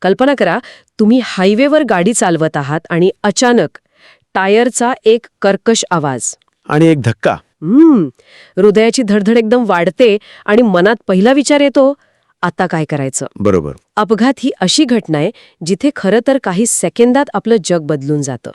कल्पना करा, तुम्ही हायवेवर गाडी चालवत आहात आणि अचानक टायरचा एक कर्कश आवाज. आणि एक धक्का. हृदयाची धडधड एकदम वाढते आणि मनात पहिला विचार येतो, आता काय करायचं. बरोबर. अपघात ही अशी घटना आहे जिथे खरं तर काही सेकंदात आपलं जग बदलून जातं.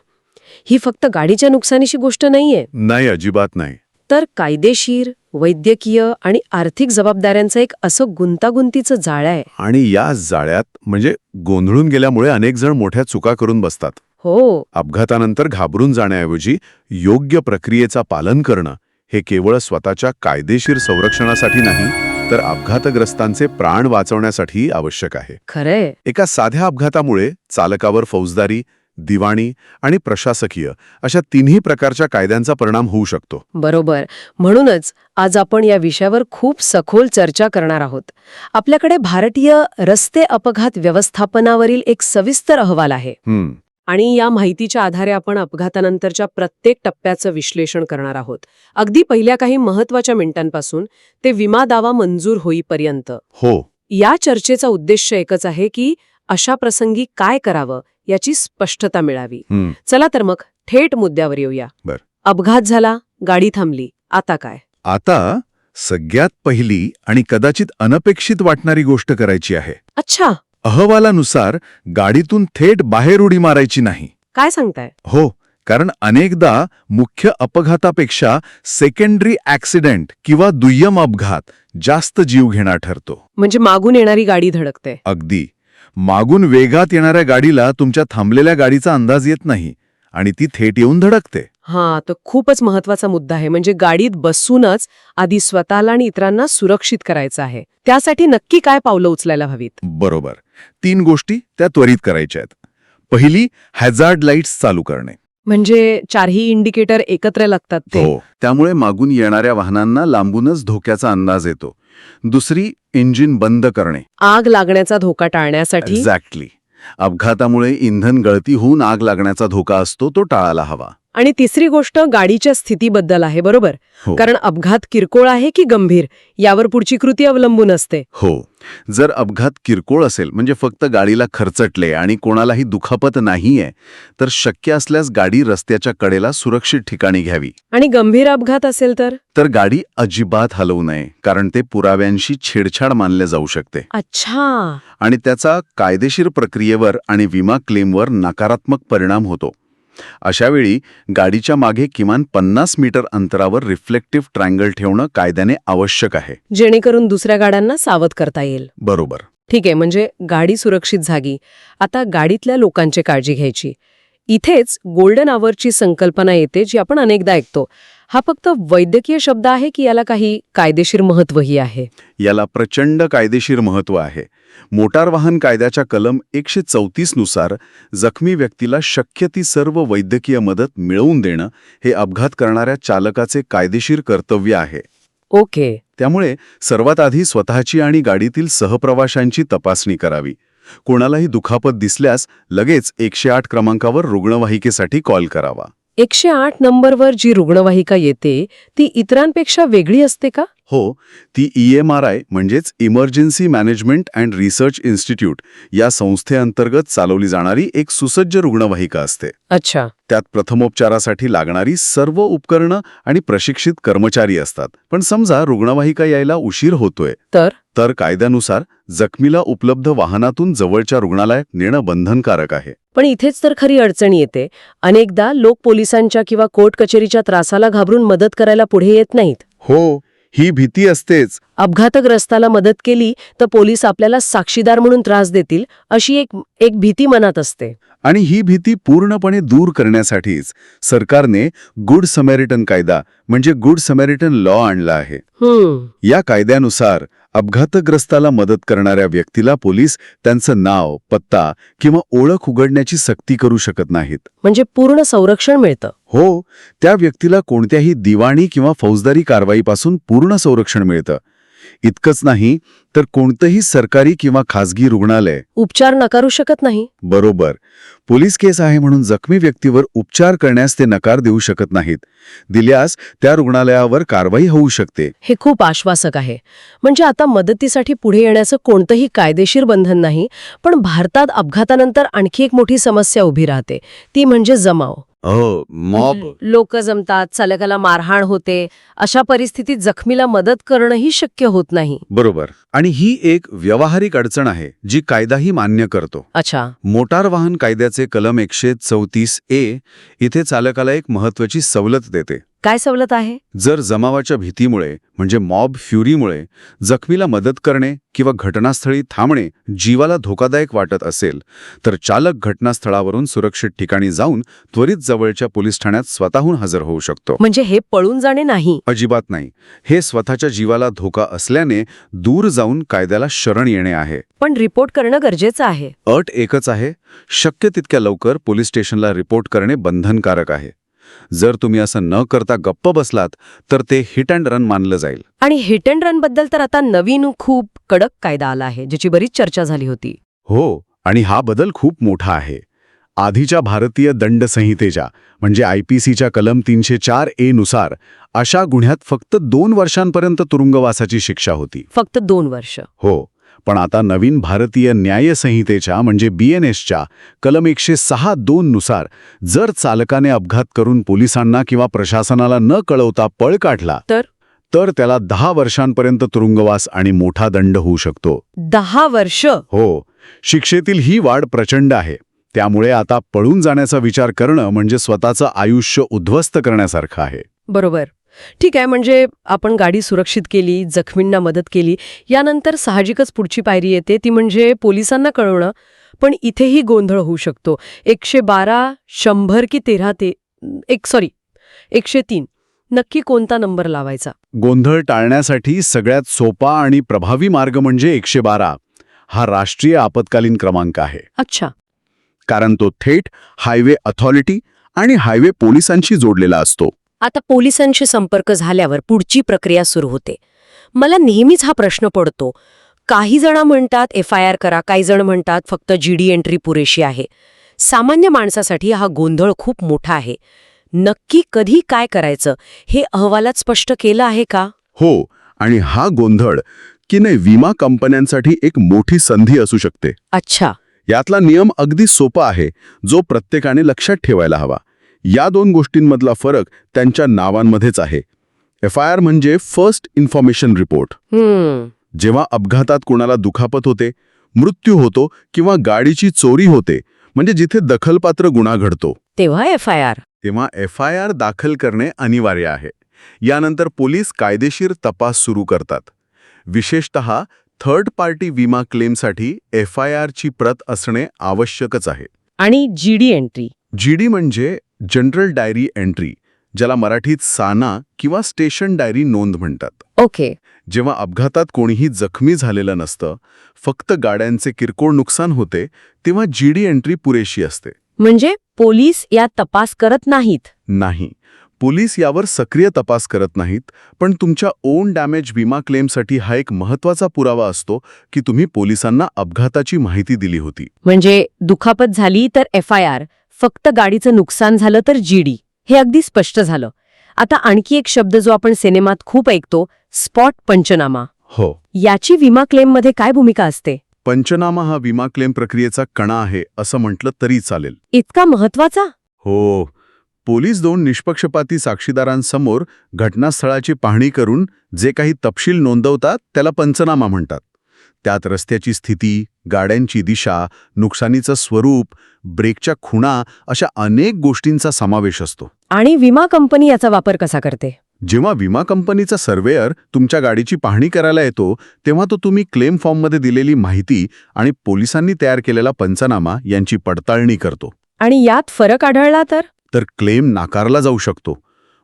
ही फक्त गाडीच्या नुकसानीची गोष्ट नाहीये, नाही, अजिबात नाही. तर कायदेशीर, वैद्यकीय आणि आर्थिक जबाबदाऱ्यांचं एक असं गुंतागुंतीचं जाळं आहे. आणि या जाळ्यात म्हणजे गोंधळून गेल्यामुळे अनेक जण मोठ्या चुका करून बसतात. हो, अपघातानंतर घाबरून जाण्याऐवजी योग्य प्रक्रियेचा पालन करणं हे केवळ स्वतःच्या कायदेशीर संरक्षणासाठी नाही, तर अपघातग्रस्तांचे प्राण वाचवण्यासाठी आवश्यक आहे. खरंय. एका साध्या अपघातामुळे चालकावर फौजदारी, दिवाणी आणि प्रशासकीय अशा तिन्ही प्रकारच्या कायद्यांचा परिणाम होऊ शकतो. बरोबर. म्हणूनच आज आपण या विषयावर खूप सखोल चर्चा करणार आहोत. आपल्याकडे भारतीय रस्ते अपघात व्यवस्थापनावरील एक सविस्तर अहवाल आहे आणि या माहितीच्या आधारे आपण अपघातानंतरच्या प्रत्येक टप्प्याचं विश्लेषण करणार आहोत. अगदी पहिल्या काही महत्वाच्या मिनिटांपासून ते विमा दावा मंजूर होईपर्यंत. हो. या चर्चेचा उद्देश एकच आहे की अशा प्रसंगी काय करावं याची स्पष्टता मिळावी. चला तर मग थेट मुद्द्यावर येऊया. अपघात झाला, गाडी थांबली, आता काय? आता सगळ्यात पहिली आणि कदाचित अनपेक्षित वाटणारी गोष्ट करायची आहे. अच्छा, अहवालानुसार गाडीतून थेट बाहेर उडी मारायची नाही. काय सांगताय? हो, कारण अनेकदा मुख्य अपघातापेक्षा सेकंडरी ॲक्सिडेंट किंवा दुय्यम अपघात जास्त जीव घेणार ठरतो. म्हणजे मागून येणारी गाडी धडकते. अगदी. मागून वेगात येणाऱ्या गाडीला तुमच्या थांबलेल्या गाडीचा अंदाज येत नाही आणि ती थेट येऊन धडकते. हा, तर खूपच महत्वाचा मुद्दा आहे. म्हणजे गाडीत बसूनच आधी स्वतःला आणि इतरांना सुरक्षित करायचं आहे. त्यासाठी नक्की काय पावलं उचलायला हवीत? बरोबर. 3 गोष्टी त्या त्वरित करायच्या आहेत. पहिली, हॅझार्ड लाईट्स चालू करणे. म्हणजे 4ही इंडिकेटर एकत्र लागतात ते. हो, त्यामुळे मागून येणाऱ्या वाहनांना लांबूनच धोक्याचा अंदाज येतो. दुसरी, इंजिन बंद करणे. आग लागण्याचा धोका टाळण्यासाठी. एक्झॅक्टली. अपघातामुळे इंधन गळती होऊन आग लागण्याचा धोका असतो, तो टाळायला हवा. आणि तिसरी गोष्ट गाडीच्या स्थितीबद्दल आहे, बरोबर? हो. कारण अपघात किरकोळ आहे की गंभीर यावर पुढची कृती अवलंबून असते. हो. जर अपघात किरकोळ असेल, म्हणजे फक्त गाडीला खरचटले आणि कोणालाही दुखापत नाहीये, तर शक्य असल्यास गाडी रस्त्याच्या कडेला सुरक्षित ठिकाणी घ्यावी. आणि गंभीर अपघात असेल तर गाडी अजिबात हलवू नये, कारण ते पुराव्यांशी छेडछाड मानले जाऊ शकते. अच्छा. आणि त्याचा कायदेशीर प्रक्रियेवर आणि विमा क्लेमवर नकारात्मक परिणाम होतो. अशावेळी गाडीच्या मागे किमान 50 मीटर अंतरावर रिफ्लेक्टिव्ह ट्रायंगल ठेवणं कायद्याने आवश्यक आहे, जेणेकरून दुसऱ्या गाड्यांना सावध करता येईल. बरोबर. ठीक आहे, म्हणजे गाडी सुरक्षित झाली. आता गाडीतल्या लोकांची काळजी घ्यायची. इथेच गोल्डन आवरची संकल्पना येते, जी आपण अनेकदा ऐकतो. हा फक्त वैद्यकीय शब्द आहे की याला काही कायदेशीर महत्वही आहे? याला प्रचंड कायदेशीर महत्व आहे. मोटार वाहन कायद्याच्या कलम 134 नुसार जखमी व्यक्तीला शक्य ती सर्व वैद्यकीय मदत मिळवून देणं हे अपघात करणाऱ्या चालकाचे कायदेशीर कर्तव्य आहे. ओके. त्यामुळे सर्वात आधी स्वतःची आणि गाडीतील सहप्रवाशांची तपासणी करावी. कोणालाही दुखापत दिसल्यास लगेच 108 क्रमांकावर रुग्णवाहिकेसाठी कॉल करावा. 108 नंबरवर जी रुग्णवाहिका येते ती इतरांपेक्षा वेगळी असते का? हो, ती EMRI म्हणजेच emergency management and research institute या संस्थेअंतर्गत चालवली जाणारी एक सुसज्ज रुग्णवाहिका असते. अच्छा. त्यात प्रथमोपचारासाठी लागणारी सर्व उपकरणं आणि प्रशिक्षित कर्मचारी असतात. पण समजा रुग्णवाहिका यायला उशीर होतोय तर कायद्यानुसार जखमीला उपलब्ध वाहनातून जवळच्या रुग्णालयात नेणं बंधनकारक आहे. पण इथेच तर खरी अडचण येते. अनेकदा लोक पोलिसांच्या किंवा कोर्ट कचेरीच्या त्रासाला घाबरून मदत करायला पुढे येत नाहीत. हो, ही भीती असतेच. अपघातग्रस्ताला मदत केली तर पोलीस आपल्याला साक्षीदार म्हणून त्रास देतील अशी एक भीती मनात असते. आणि ही भीती पूर्णपणे दूर करण्यासाठीच सरकारने गुड समॅरिटन कायदा म्हणजे गुड समॅरिटन लॉ आणला आहे. या कायद्यानुसार अपघातग्रस्ताला मदत करणाऱ्या व्यक्तीला पोलीस त्यांचं नाव, पत्ता किंवा ओळख उघडण्याची सक्ती करू शकत नाहीत. म्हणजे पूर्ण संरक्षण मिळतं. हो, त्या व्यक्तीला कोणत्याही दिवाणी किंवा फौजदारी कारवाईपासून पूर्ण संरक्षण मिळतं. इतकंच नाही तर कोणतंही सरकारी किंवा खासगी रुग्णालय उपचार नकारू शकत नाही. बरोबर. पोलीस केस आहे म्हणून जखमी व्यक्तीवर उपचार करण्यास ते नकार देऊ शकत नाहीत. दिल्यास त्या रुग्णालयावर कारवाई होऊ शकते. हे खूप आश्वासक आहे. म्हणजे आता मदतीसाठी पुढे येण्याचं कोणतंही कायदेशीर बंधन नाही, पण भारतात अपघातानंतर आणखी एक मोठी समस्या उभी राहते, ती म्हणजे जमाव. मॉब. लोक जमतात, चालकाला मारहाण होते. अशा परिस्थितीत जखमीला मदत करणंही शक्य होत नाही. बरोबर. आणि ही एक व्यावहारिक अडचण आहे जी कायदाही मान्य करतो. अच्छा. मोटार वाहन कायद्याचे कलम 134A इथे चालकाला एक महत्वाची सवलत देते. काय सवलत आहे? जर जमावाच्या भीतीमुळे म्हणजे मॉब फ्युरीमुळे जखमीला मदत करणे किंवा घटनास्थळी थांबणे जीवाला धोकादायक वाटत असेल तर चालक घटनास्थळावरून सुरक्षित ठिकाणी जाऊन त्वरित जवळच्या पोलीस ठाण्यात स्वतःहून हजर होऊ शकतो. म्हणजे हे पळून जाणे नाही. अजिबात नाही. हे स्वतःच्या जीवाला धोका असल्याने दूर जाऊन कायद्याला शरण येणे आहे. पण रिपोर्ट करणं गरजेचं आहे. अट एकच आहे, शक्य तितक्या लवकर पोलीस स्टेशनला रिपोर्ट करणे बंधनकारक आहे. जर तुम्ही असं न करता गप्प बसलात तर ते हिट अँड रन मानलं जाईल. आणि हिट अँड रन बद्दल तर आता नवीन खूप कडक कायदा आला आहे, ज्याची बरीच चर्चा झाली होती. हो, आणि हा बदल खूप मोठा आहे. आधीच्या भारतीय दंड संहितेच्या म्हणजे IPCच्या कलम 304A नुसार अशा गुन्ह्यात फक्त 2 वर्षांपर्यंत तुरुंगवासाची शिक्षा होती. फक्त 2 वर्ष? हो. पण आता नवीन भारतीय न्याय संहितेच्या म्हणजे BNSच्या कलम 106(2) नुसार जर चालकाने अपघात करून पोलिसांना किंवा प्रशासनाला न कळवता पळ काढला तर त्याला 10 वर्षांपर्यंत तुरुंगवास आणि मोठा दंड होऊ शकतो. 10 वर्ष? हो. शिक्षेतील ही वाढ प्रचंड आहे. त्यामुळे आता पळून जाण्याचा विचार करणं म्हणजे स्वतःचं आयुष्य उद्ध्वस्त करण्यासारखं आहे. बरोबर. ठीक आहे, म्हणजे आपण गाडी सुरक्षित केली, जखमींना मदत केली, यानंतर साहजिकच पुढची पायरी येते, ती म्हणजे पोलिसांना कळवणं. पण इथेही गोंधळ होऊ शकतो. 112, 100 की 103 नक्की कोणता नंबर लावायचा? गोंधळ टाळण्यासाठी सगळ्यात सोपा आणि प्रभावी मार्ग म्हणजे 112 हा राष्ट्रीय आपत्कालीन क्रमांक आहे. अच्छा. कारण तो थेट हायवे अथॉरिटी आणि हायवे पोलिसांशी जोडलेला असतो. आता पोलिसांशी संपर्क झाल्यावर पुढची प्रक्रिया सुरू होते. मला नेहमीच हा प्रश्न पडतो. काही जण म्हणतात FIR करा, काही जण म्हणतात फक्त GD एंट्री पुरेशी आहे. सामान्य माणसासाठी हा गोंधळ खूप मोठा आहे. नक्की कधी काय करायचं हे अहवालात स्पष्ट केलं आहे का? हो, आणि हा गोंधळ की नाही विमा कंपन्यांसाठी एक मोठी संधी असू शकते. अच्छा. यातला नियम अगदी सोपा आहे, जो प्रत्येकाने लक्षात ठेवायला हवा. या 2 गोष्टींमधला फरक त्यांच्या नावांमध्येच आहे. FIR म्हणजे फर्स्ट इन्फॉर्मेशन रिपोर्ट. जेव्हा अपघातात कोणाला दुखापत होते, मृत्यू होतो किंवा गाडीची चोरी होते, म्हणजे जिथे दखलपात्र गुन्हा घडतो, तेव्हा FIR दाखल करणे अनिवार्य आहे. यानंतर पोलीस कायदेशीर तपास सुरू करतात. विशेषतः थर्ड पार्टी विमा क्लेमसाठी FIRची प्रत असणे आवश्यकच आहे. आणि GD एंट्री? GD म्हणजे जनरल डायरी एंट्री, ज्याला मराठीत साना किंवा स्टेशन डायरी नोंद म्हणतात. ओके. जेव्हा अपघातात कोणीही जखमी झालेलं नसतं, फक्त गाड्यांचे किरकोळ नुकसान होते, तेव्हा GD एंट्री पुरेशी असते. म्हणजे पोलीस यात तपास करत नाहीत? नाही, पोलीस यावर सक्रिय तपास करत नाहीत, पण तुमच्या ओन डॅमेज विमा क्लेमसाठी हा एक महत्त्वाचा पुरावा असतो की तुम्ही पोलिसांना अपघाताची माहिती दिली होती. म्हणजे दुखापत झाली तर FIR, फक्त गाडीचं नुकसान झालं तर GD. हे अगदी स्पष्ट झालं. आता आणखी एक शब्द जो आपण सिनेमात खूप ऐकतो, स्पॉट पंचनामा. हो. याची विमा क्लेममध्ये काय भूमिका असते? पंचनामा हा विमा क्लेम प्रक्रियेचा कणा आहे असं म्हटलं तरी चालेल. इतका महत्वाचा? हो. पोलीस 2 निष्पक्षपाती साक्षीदारांसमोर घटनास्थळाची पाहणी करून जे काही तपशील नोंदवतात त्याला पंचनामा म्हणतात. त्यात रस्त्याची स्थिती, गाड्यांची दिशा, नुकसानीचं स्वरूप, ब्रेकच्या खुणा अशा अनेक गोष्टींचा समावेश असतो. आणि विमा कंपनी याचा वापर कसा करते? जेव्हा विमा कंपनीचा सर्वेयर तुमच्या गाडीची पाहणी करायला येतो, तेव्हा तो तुम्ही क्लेम फॉर्ममध्ये दिलेली माहिती आणि पोलिसांनी तयार केलेला पंचनामा यांची पडताळणी करतो. आणि यात फरक आढळला तर क्लेम नाकारला जाऊ शकतो.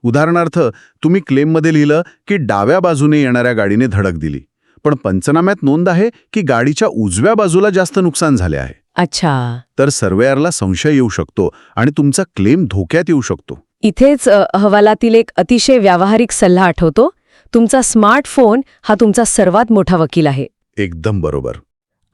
उदाहरणार्थ, तुम्ही क्लेममध्ये लिहिलं की डाव्या बाजूने येणाऱ्या गाडीने धडक दिली, पण पंचनाम्यात नोंद आहे की गाडीच्या उजव्या बाजूला जास्त नुकसान झाले आहे. अच्छा. तर सर्वेयरला संशय येऊ शकतो आणि तुमचा क्लेम धोक्यात येऊ शकतो. इथेच अहवालातील एक अतिशय व्यावहारिक सल्ला आठवतो. तुमचा स्मार्टफोन हा तुमचा सर्वात मोठा वकील आहे. एकदम बरोबर.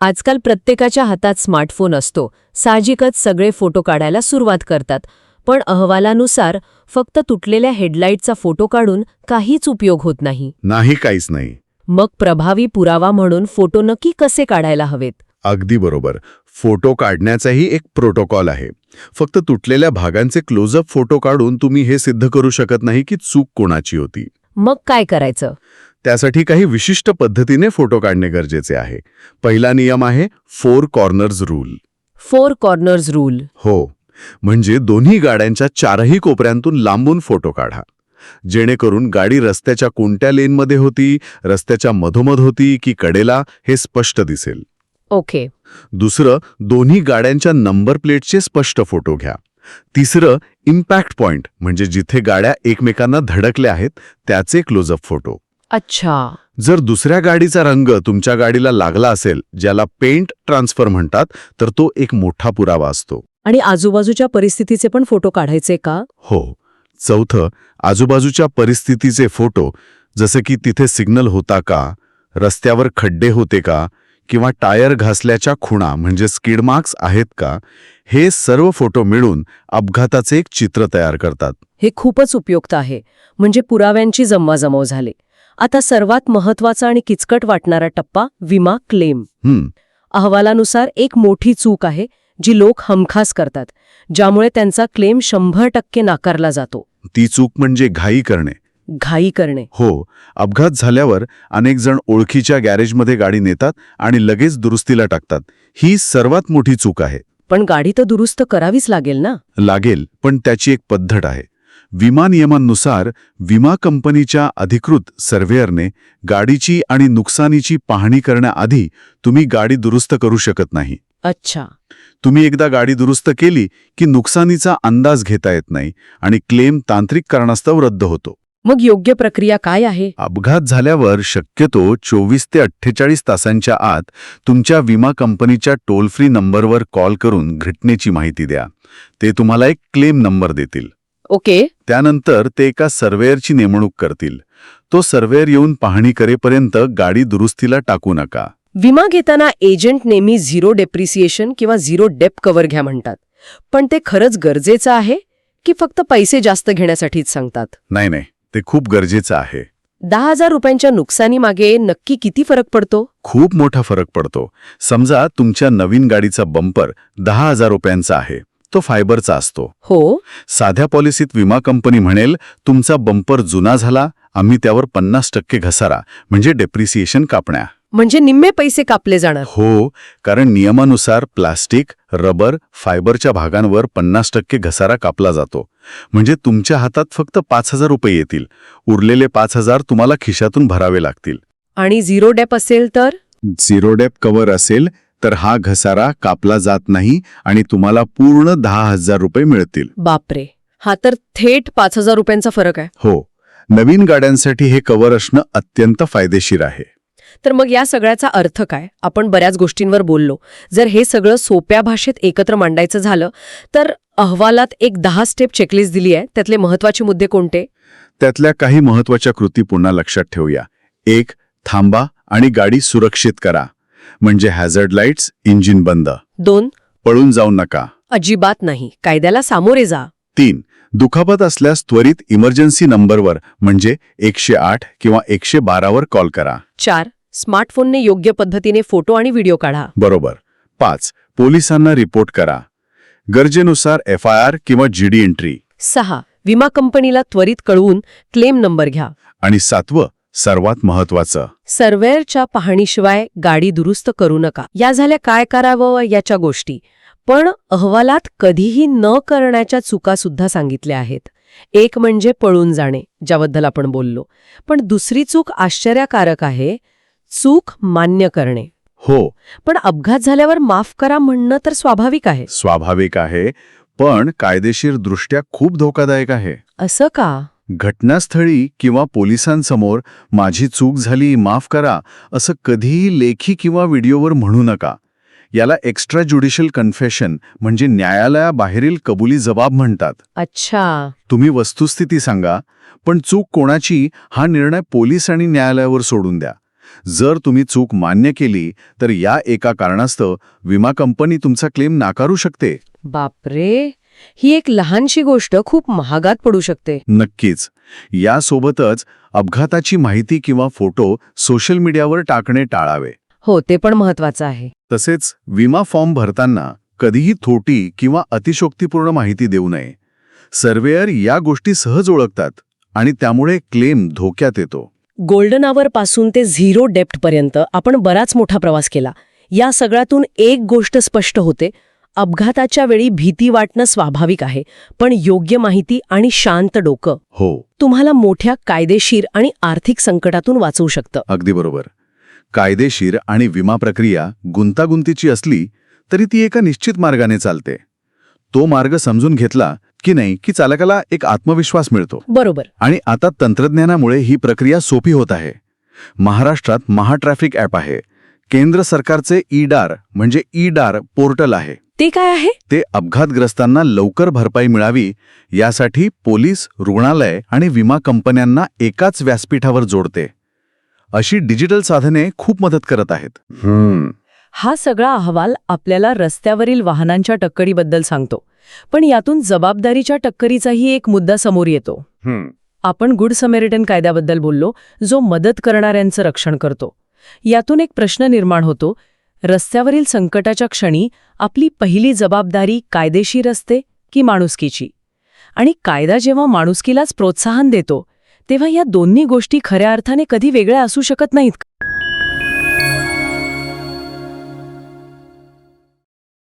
आजकाल प्रत्येकाच्या हातात स्मार्टफोन असतो. साहजिकच सगळे फोटो काढायला सुरुवात करतात. पण अहवालानुसार फक्त तुटलेल्या हेडलाईटचा फोटो काढून काहीच उपयोग होत नाही. नाही, काहीच नाही. मग प्रभावी पुरावा म्हणून फोटो नक्की कसे काढायला हवेत? अगदी बरोबर. फोटो काढण्याचाही एक प्रोटोकॉल आहे. फक्त तुटलेल्या भागांचे क्लोजअप फोटो काढून तुम्ही हे सिद्ध करू शकत नाही की चूक कोणाची होती. मग काय करायचं? त्यासाठी काही विशिष्ट पद्धतीने फोटो काढणे गरजेचे आहे. पहिला नियम आहे 4 कॉर्नर्स रूल. 4 corners rule. हो, म्हणजे दोन्ही गाड्यांच्या चारही कोपऱ्यांतून लांबून फोटो काढा. जेणेकरून गाडी रस्त्याच्या कोणत्या लेनमध्ये होती, रस्त्याच्या मधोमध होती की कडेला, हे स्पष्ट दिसेल. ओके. दुसरं, दोन्ही गाड्यांच्या नंबर प्लेटचे स्पष्ट फोटो घ्या. तिसरं, इम्पॅक्ट पॉइंट म्हणजे जिथे गाड्या एकमेकांना धडकल्या आहेत त्याचे क्लोजअप फोटो. अच्छा. जर दुसऱ्या गाडीचा रंग तुमच्या गाडीला लागला असेल, ज्याला पेंट ट्रान्सफर म्हणतात, तर तो एक मोठा पुरावा असतो. आणि आजूबाजूच्या परिस्थितीचे पण फोटो काढायचे का? हो. चौथं, आजूबाजूच्या परिस्थितीचे फोटो, जसे की तिथे सिग्नल होता का, रस्त्यावर खड्डे होते का, किंवा टायर घासल्याच्या खुणा म्हणजे स्किड मार्क्स आहेत का, हे सर्व फोटो मिळून अपघाताचे एक चित्र तयार करतात. हे खूपच उपयुक्त आहे. म्हणजे पुराव्यांची जमवाजमव झाली. आता सर्वात महत्वाचा आणि किचकट वाटणारा टप्पा, विमा क्लेम. अहवालानुसार एक मोठी चूक आहे जी लोक हमखास करतात, ज्यामुळे त्यांचा क्लेम 100% नाकारला जातो. ती चूक म्हणजे घाई करणे. घाई करणे. हो, अपघात झाल्यावर अनेक जण ओळखीच्या गॅरेजमध्ये गाडी नेतात आणि लगेच दुरुस्तीला टाकतात. ही सर्वात मोठी चूक आहे. पण गाडी तर दुरुस्त करावीच लागेल ना? लागेल, पण त्याची एक पद्धत आहे. विमा नियमांनुसार विमा कंपनीच्या अधिकृत सर्व्हेयरने गाडीची आणि नुकसानीची पाहणी करण्याआधी तुम्ही गाडी दुरुस्त करू शकत नाही. अच्छा. तुम्ही एकदा गाडी दुरुस्त केली की नुकसानीचा अंदाज घेता येत नाही आणि क्लेम तांत्रिक कारणास्तव रद्द होतो. मग योग्य प्रक्रिया काय आहे? अपघात झाल्यावर शक्यतो 24 ते 48 तासांच्या आत तुमच्या विमा कंपनीच्या टोल फ्री नंबरवर कॉल करून घटनेची माहिती द्या. ते तुम्हाला एक क्लेम नंबर देतील. ओके. त्यानंतर ते एका सर्व्हेयरची नेमणूक करतील. तो सर्व्हेयर येऊन पाहणी करेपर्यंत गाडी दुरुस्तीला टाकू नका. विमा घेताना एजंट नेहमी 0 डेप्रिसिएशन किंवा 0 डेप कव्हर घ्या म्हणतात. पण ते खरंच गरजेचं आहे की फक्त पैसे जास्त घेण्यासाठीच सांगतात? नाही, ते खूप गरजेचं आहे. 10,000 रुपयांच्या नुकसानीमागे नक्की किती फरक पडतो? खूप मोठा फरक पडतो. समजा तुमच्या नवीन गाडीचा बंपर 10,000 रुपयांचा आहे. तो फायबरचा असतो. हो. साध्या पॉलिसीत विमा कंपनी म्हणेल, तुमचा बंपर जुना झाला, आम्ही त्यावर 50% घसारा म्हणजे डेप्रिसिएशन कापण्या. म्हणजे निम्मे पैसे कापले जाणार? हो, कारण नियमानुसार प्लास्टिक, रबर, फायबरच्या भागांवर 50% घसारा कापला जातो. म्हणजे तुमच्या हातात फक्त 5,000 रुपये येतील. उरलेले 5,000 तुम्हाला खिशातून भरावे लागतील. आणि 0 डेप असेल तर? 0 डेप कव्हर असेल तर हा घसारा कापला जात नाही आणि तुम्हाला पूर्ण 10,000 रुपये मिळतील. बापरे, हा तर थेट 5,000 रुपयांचा फरक आहे. हो, नवीन गाड्यांसाठी हे कव्हर असणं अत्यंत फायदेशीर आहे. तर मग या सगळ्याचा अर्थ काय? आपण बऱ्याच गोष्टींवर बोललो. जर हे सगळं सोप्या भाषेत एकत्र मांडायचं झालं तर अहवालात एक 10 स्टेप चेकलिस्ट दिली आहे. त्यातले महत्वाचे मुद्दे कोणते? त्यातल्या काही महत्वाच्या कृती पुन्हा लक्षात ठेवूया. 1. थांबा आणि गाडी सुरक्षित करा. म्हणजे हॅझर्ड लाईट्स, इंजिन बंद. 2. पळून जाऊ नका. अजिबात नाही, कायद्याला सामोरे जा. 3. दुखापत असल्यास त्वरित इमर्जन्सी नंबरवर म्हणजे 108 किंवा 112 वर कॉल करा. 4. स्मार्टफोनने योग्य पद्धतीने फोटो आणि व्हिडिओ काढा. बरोबर. 5. पोलिसांना रिपोर्ट करा. गरजेनुसार FIR किंवा GD एंट्री. 6. विमा कंपनीला त्वरित कळवून क्लेम नंबर घ्या. आणि 7. सर्वात महत्वाचं, सर्व्हेयरच्या पाहणीशिवाय गाडी दुरुस्त करू नका. या झाल्या काय करावं याच्या गोष्टी. पण अहवालात कधीही न करण्याच्या चुका सुद्धा सांगितल्या आहेत. एक म्हणजे पळून जाणे, ज्याबद्दल आपण बोललो. पण दुसरी चूक आश्चर्यकारक आहे, चूक मान्य करणे. हो, पण अपघात झाल्यावर माफ करा म्हणणं तर स्वाभाविक आहे. स्वाभाविक आहे, पण कायदेशीर दृष्ट्या खूप धोकादायक आहे. असं का? घटनास्थळी किंवा पोलिसांसमोर माझी चूक झाली, माफ करा, असं कधीही लेखी किंवा व्हिडिओवर म्हणू नका. याला एक्स्ट्रा ज्युडिशियल कन्फेशन म्हणजे न्यायालयाबाहेरील कबुली जबाब म्हणतात. अच्छा. तुम्ही वस्तुस्थिती सांगा, पण चूक कोणाची हा निर्णय पोलीस आणि न्यायालयावर सोडून द्या. जर तुम्ही चूक मान्य केली तर या एका कारणास्तव विमा कंपनी तुमचा क्लेम नाकारू शकते. बापरे, ही एक लहानशी गोष्ट खूप महागात पडू शकते. नक्कीच. यासोबतच अपघाताची माहिती किंवा फोटो सोशल मीडियावर टाकणे टाळावे. हो, ते पण महत्वाचं आहे. तसेच विमा फॉर्म भरताना कधीही खोटी किंवा अतिशोक्तीपूर्ण माहिती देऊ नये. सर्वेयर या गोष्टी सहज ओळखतात आणि त्यामुळे क्लेम धोक्यात येतो. गोल्डन आवर पासून ते झिरो डेप्ट पर्यंत आपण बराच मोठा प्रवास केला. या सगळ्यातून एक गोष्ट स्पष्ट होते, अपघाताच्या वेळी भीती वाटणं स्वाभाविक आहे, पण योग्य माहिती आणि शांत डोकं हो, तुम्हाला मोठ्या कायदेशीर आणि आर्थिक संकटातून वाचवू शकतं. अगदी बरोबर. कायदेशीर आणि विमा प्रक्रिया गुंतागुंतीची असली तरी ती एका निश्चित मार्गाने चालते. तो मार्ग समजून घेतला की नाही की चालकाला एक आत्मविश्वास मिळतो. बरोबर. आणि आता तंत्रज्ञानामुळे ही प्रक्रिया सोपी होत आहे. महाराष्ट्रात महाट्रॅफिक ॲप आहे. केंद्र सरकारचे ईडार म्हणजे ईडार पोर्टल आहे. ते काय आहे? ते अपघातग्रस्तांना लवकर भरपाई मिळावी यासाठी पोलीस, रुग्णालय आणि विमा कंपन्यांना एकाच व्यासपीठावर जोडते. अशी डिजिटल साधने खूप मदत करत आहेत. हा सगळा अहवाल आपल्याला रस्त्यावरील वाहनांच्या टक्करीबद्दल सांगतो, पण यातून जबाबदारीच्या टक्करीचाही एक मुद्दा समोर येतो. आपण गुड समॅरिटन कायद्याबद्दल बोललो, जो मदत करणाऱ्यांचं रक्षण करतो. यातून एक प्रश्न निर्माण होतो, रस्त्यावरील संकटाच्या क्षणी आपली पहिली जबाबदारी कायदेशीर असते की माणुसकीची? आणि कायदा जेव्हा माणुसकीलाच प्रोत्साहन देतो, तेव्हा या दोन्ही गोष्टी खऱ्या अर्थाने कधी वेगळ्या असू शकत नाहीत.